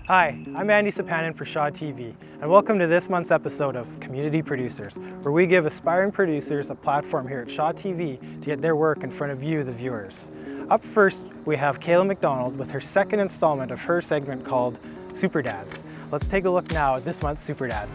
Hi, I'm Andy Sapanin for Shaw TV, and welcome to this month's episode of Community Producers, where we give aspiring producers a platform here at Shaw TV to get their work in front of you, the viewers. Up first, we have Kayla McDonald with her second installment of her segment called Super Dads. Let's take a look now at this month's Super Dad.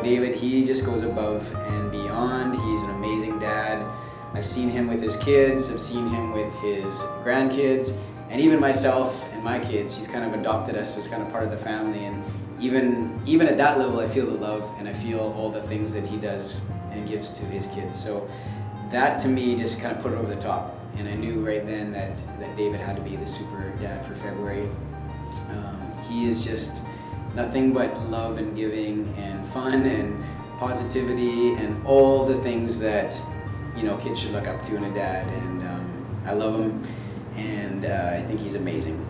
David, he just goes above and beyond. He's an amazing dad. I've seen him with his kids, I've seen him with his grandkids, and even myself and my kids. He's kind of adopted us as kind of part of the family, and even at that level, I feel the love and I feel all the things that he does and gives to his kids. So that to me just kind of put it over the top, and I knew right then that David had to be the super dad for February. He is just nothing but love and giving and fun and positivity and all the things that kids should look up to in a dad, and I love him, and I think he's amazing.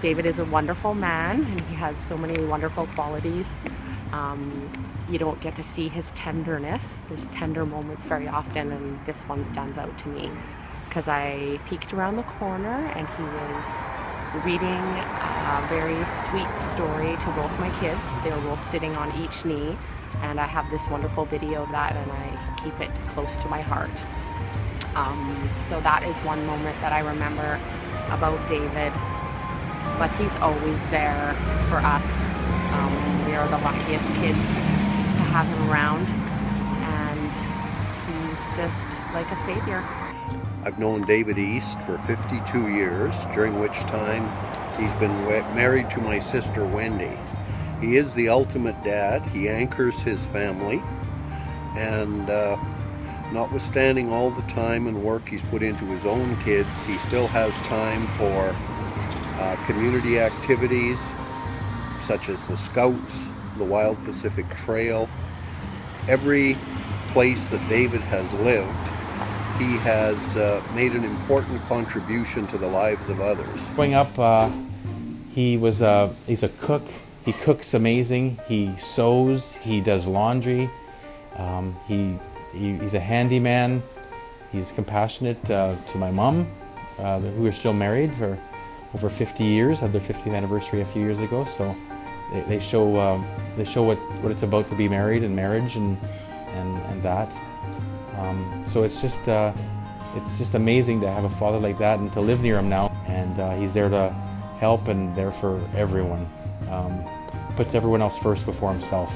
David is a wonderful man, and he has so many wonderful qualities. You don't get to see his tenderness, his tender moments very often, and this one stands out to me because I peeked around the corner and he was reading a very sweet story to both my kids. They were both sitting on each knee, and I have this wonderful video of that, and I keep it close to my heart. So that is one moment that I remember about David, but he's always there for us. We are the luckiest kids to have him around, and he's just like a savior. I've known David East for 52 years, during which time he's been married to my sister Wendy. He is the ultimate dad. He anchors his family, and notwithstanding all the time and work he's put into his own kids, he still has time for community activities such as the Scouts, the Wild Pacific Trail. Every place that David has lived, he has made an important contribution to the lives of others. Growing up, he's a cook. He cooks amazing. He sews. He does laundry. He's a handyman. He's compassionate to my mom, who are still married for over 50 years. Had their 50th anniversary a few years ago. So they show what it's about to be married and marriage and that. So it's just amazing to have a father like that and to live near him now. And he's there to help and there for everyone. Puts everyone else first before himself,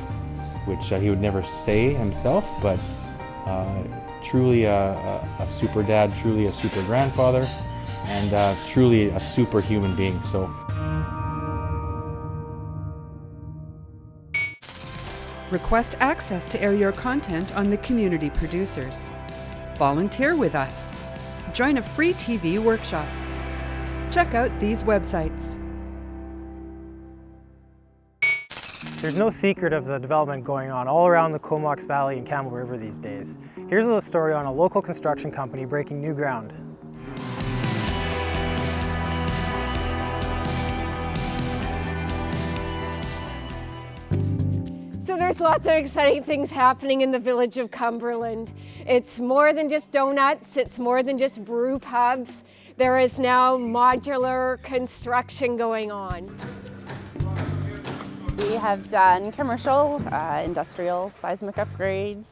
which he would never say himself, but truly a super dad, truly a super grandfather, and truly a super human being. So. Request access to air your content on the Community Producers. Volunteer with us. Join a free TV workshop. Check out these websites. There's no secret of the development going on all around the Comox Valley and Campbell River these days. Here's a story on a local construction company breaking new ground. So there's lots of exciting things happening in the village of Cumberland. It's more than just donuts, it's more than just brew pubs. There is now modular construction going on. We have done commercial, industrial, seismic upgrades,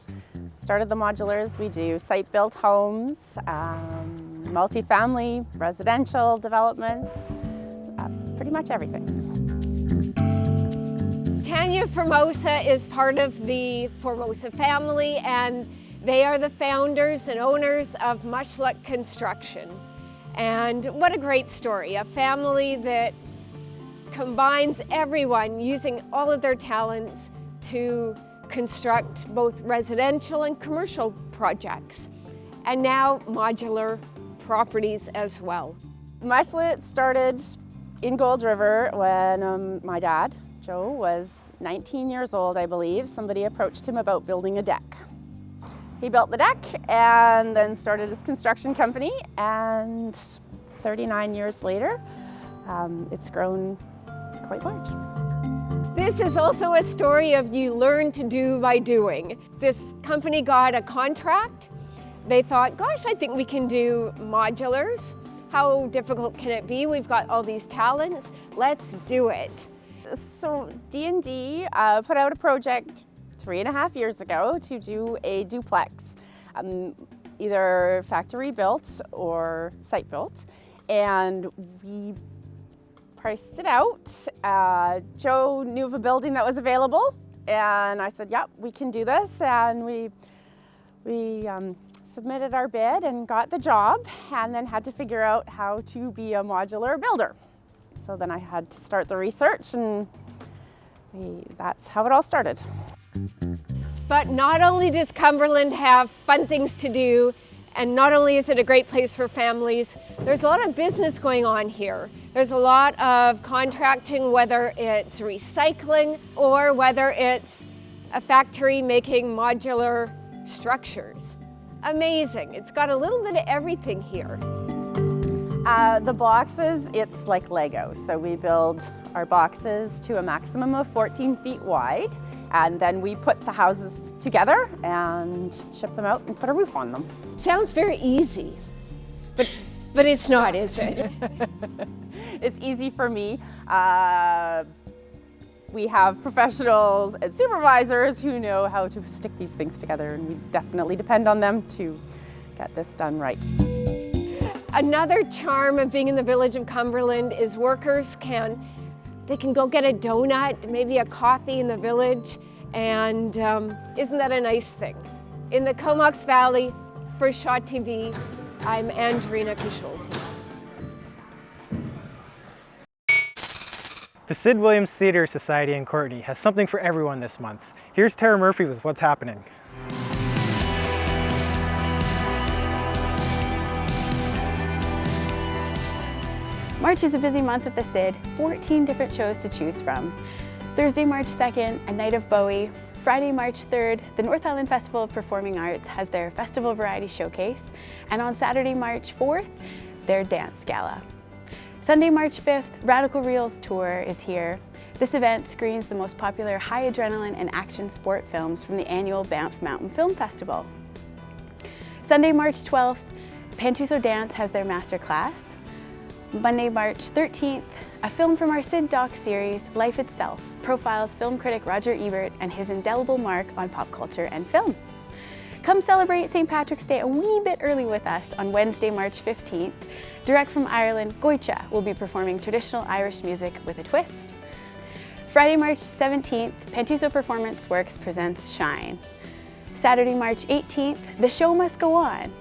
started the modulars. We do site-built homes, multifamily, residential developments, pretty much everything. Tanya Formosa is part of the Formosa family, and they are the founders and owners of Mushluck Construction. And what a great story, a family that combines everyone using all of their talents to construct both residential and commercial projects, and now modular properties as well. Mushluck started in Gold River when my dad, Joe, was 19 years old, I believe. Somebody approached him about building a deck. He built the deck and then started his construction company, and 39 years later, it's grown quite large. This is also a story of you learn to do by doing. This company got a contract. They thought, gosh, I think we can do modulars. How difficult can it be? We've got all these talents. Let's do it. So D&D put out a project 3.5 years ago to do a duplex, either factory built or site built, and we priced it out. Joe knew of a building that was available, and I said, "Yep, we can do this." And we submitted our bid and got the job, and then had to figure out how to be a modular builder. So then I had to start the research, and that's how it all started. But not only does Cumberland have fun things to do, and not only is it a great place for families, there's a lot of business going on here. There's a lot of contracting, whether it's recycling or whether it's a factory making modular structures. Amazing. It's got a little bit of everything here. The boxes, it's like Lego. So we build our boxes to a maximum of 14 feet wide, and then we put the houses together and ship them out and put a roof on them. Sounds very easy, but it's not, is it? It's easy for me. We have professionals and supervisors who know how to stick these things together, and we definitely depend on them to get this done right. Another charm of being in the village of Cumberland is workers can go get a donut, maybe a coffee in the village, and isn't that a nice thing? In the Comox Valley, for Shaw TV, I'm Andrina Kasholti. The Sid Williams Theatre Society in Courtenay has something for everyone this month. Here's Tara Murphy with what's happening. March is a busy month at the SID, 14 different shows to choose from. Thursday, March 2nd, A Night of Bowie. Friday, March 3rd, the North Island Festival of Performing Arts has their Festival Variety Showcase. And on Saturday, March 4th, their Dance Gala. Sunday, March 5th, Radical Reels Tour is here. This event screens the most popular high adrenaline and action sport films from the annual Banff Mountain Film Festival. Sunday, March 12th, Pantuso Dance has their master class. Monday, March 13th, a film from our SID doc series, Life Itself, profiles film critic Roger Ebert and his indelible mark on pop culture and film. Come celebrate St. Patrick's Day a wee bit early with us on Wednesday, March 15th. Direct from Ireland, Goicha will be performing traditional Irish music with a twist. Friday, March 17th, Pantuso Performance Works presents Shine. Saturday, March 18th, The Show Must Go On.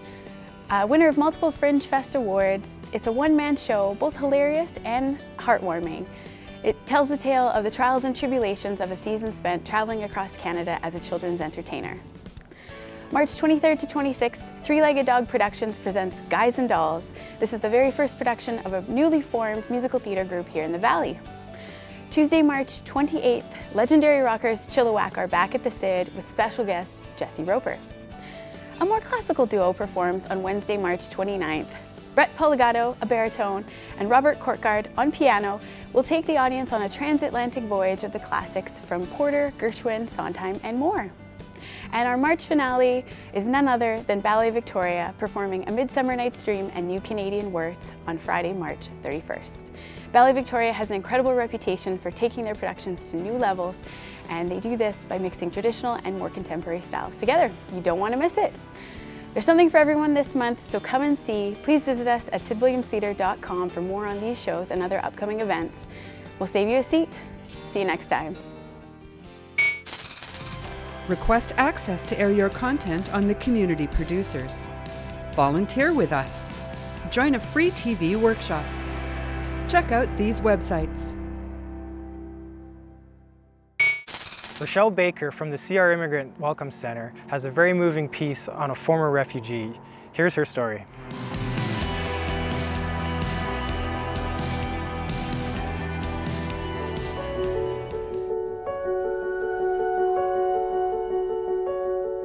Winner of multiple Fringe Fest awards, it's a one-man show, both hilarious and heartwarming. It tells the tale of the trials and tribulations of a season spent traveling across Canada as a children's entertainer. March 23rd to 26th, Three-Legged Dog Productions presents Guys and Dolls. This is the very first production of a newly formed musical theatre group here in the Valley. Tuesday, March 28th, legendary rockers Chilliwack are back at the SID with special guest Jesse Roper. A more classical duo performs on Wednesday, March 29th. Brett Poligato, a baritone, and Robert Courtgard on piano will take the audience on a transatlantic voyage of the classics from Porter, Gershwin, Sondheim, and more. And our March finale is none other than Ballet Victoria performing A Midsummer Night's Dream and New Canadian Words on Friday, March 31st. Ballet Victoria has an incredible reputation for taking their productions to new levels, and they do this by mixing traditional and more contemporary styles together. You don't want to miss it. There's something for everyone this month, so come and see. Please visit us at sidwilliamstheatre.com for more on these shows and other upcoming events. We'll save you a seat. See you next time. Request access to air your content on the Community Producers. Volunteer with us. Join a free TV workshop. Check out these websites. Rochelle Baker from the CR Immigrant Welcome Center has a very moving piece on a former refugee. Here's her story.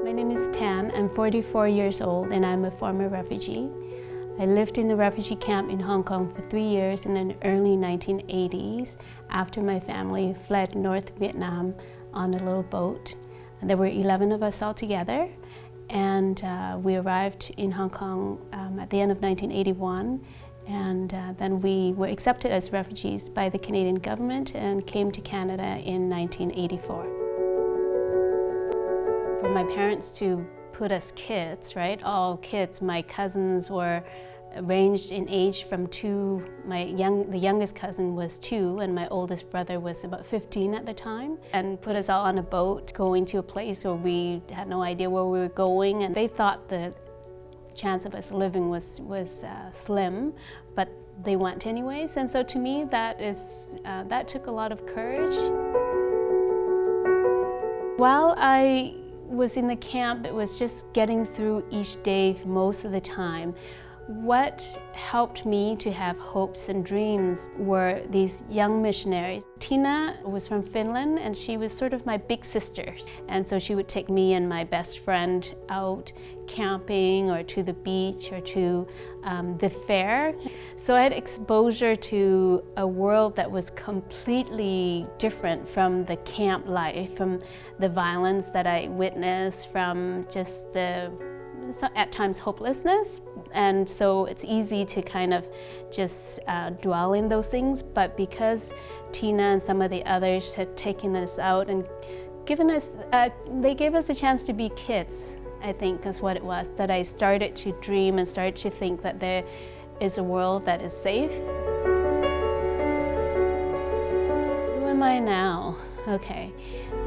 My name is Tan. I'm 44 years old and I'm a former refugee. I lived in the refugee camp in Hong Kong for 3 years in the early 1980s after my family fled North Vietnam on a little boat. There were 11 of us all together, and we arrived in Hong Kong at the end of 1981, and then we were accepted as refugees by the Canadian government and came to Canada in 1984. For my parents to put us kids, right, all kids, my cousins were ranged in age from 2, the youngest cousin was 2 and my oldest brother was about 15 at the time, and put us all on a boat going to a place where we had no idea where we were going, and they thought the chance of us living was slim, but they went anyways, and so to me that took a lot of courage. While I was in the camp, it was just getting through each day most of the time. What helped me to have hopes and dreams were these young missionaries. Tina was from Finland and she was sort of my big sister. And so she would take me and my best friend out camping or to the beach or to the fair. So I had exposure to a world that was completely different from the camp life, from the violence that I witnessed, from just the at times hopelessness, and so it's easy to kind of just dwell in those things, but because Tina and some of the others had taken us out and given us, they gave us a chance to be kids, I think is what it was, that I started to dream and started to think that there is a world that is safe. Who am I now? Okay,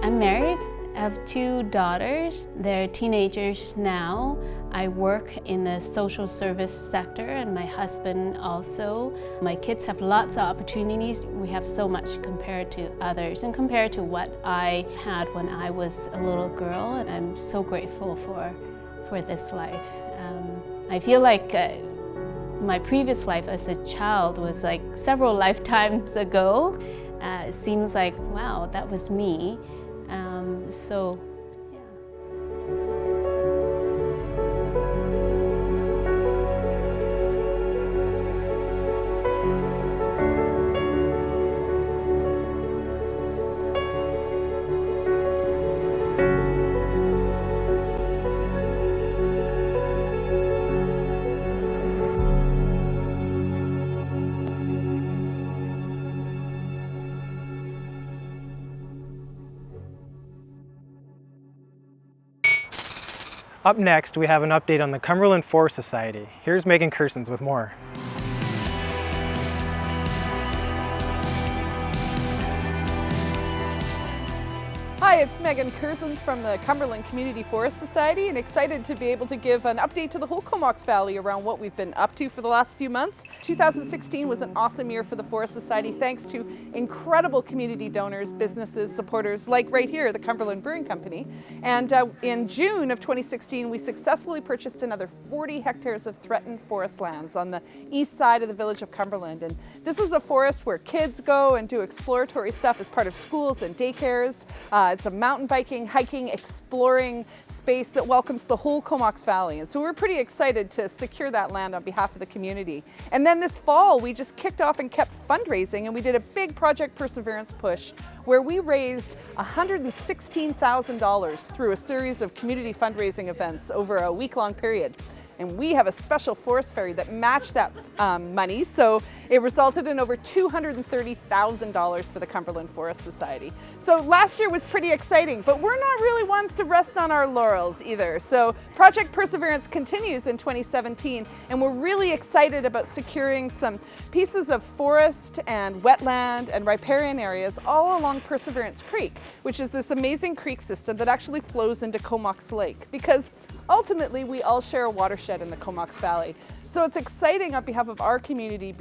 I'm married. I have 2 daughters. They're teenagers now. I work in the social service sector and my husband also. My kids have lots of opportunities. We have so much compared to others and compared to what I had when I was a little girl, and I'm so grateful for this life. I feel like my previous life as a child was like several lifetimes ago. It seems like, wow, that was me. So, yeah. Up next, we have an update on the Cumberland Forest Society. Here's Megan Kersons with more. Hi, it's Megan Kersons from the Cumberland Community Forest Society, and excited to be able to give an update to the whole Comox Valley around what we've been up to for the last few months. 2016 was an awesome year for the Forest Society thanks to incredible community donors, businesses, supporters like right here, the Cumberland Brewing Company. And in June of 2016, we successfully purchased another 40 hectares of threatened forest lands on the east side of the village of Cumberland. And this is a forest where kids go and do exploratory stuff as part of schools and daycares. It's a mountain biking, hiking, exploring space that welcomes the whole Comox Valley. And so we're pretty excited to secure that land on behalf of the community. And then this fall, we just kicked off and kept fundraising, and we did a big Project Perseverance push where we raised $116,000 through a series of community fundraising events over a week-long period. And we have a special forest ferry that matched that money, so it resulted in over $230,000 for the Cumberland Forest Society. So last year was pretty exciting, but we're not really ones to rest on our laurels either. So Project Perseverance continues in 2017, and we're really excited about securing some pieces of forest and wetland and riparian areas all along Perseverance Creek, which is this amazing creek system that actually flows into Comox Lake, because ultimately, we all share a watershed in the Comox Valley. So it's exciting on behalf of our community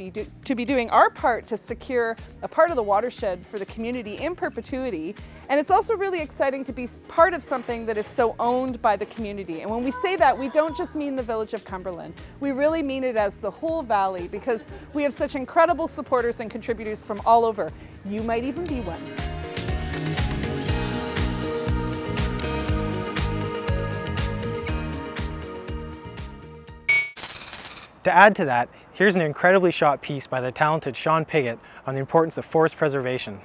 to be doing our part to secure a part of the watershed for the community in perpetuity. And it's also really exciting to be part of something that is so owned by the community. And when we say that, we don't just mean the village of Cumberland. We really mean it as the whole valley, because we have such incredible supporters and contributors from all over. You might even be one. To add to that, here's an incredibly shot piece by the talented Sean Pigott on the importance of forest preservation.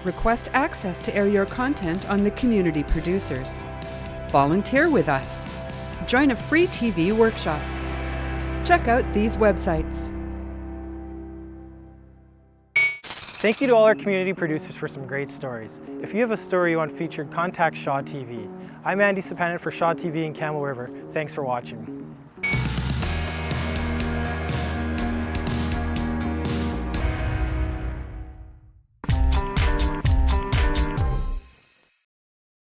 Request access to air your content on the community producers. Volunteer with us. Join a free TV workshop. Check out these websites. Thank you to all our community producers for some great stories. If you have a story you want featured, contact Shaw TV. I'm Andy Sapanen for Shaw TV in Camel River. Thanks for watching.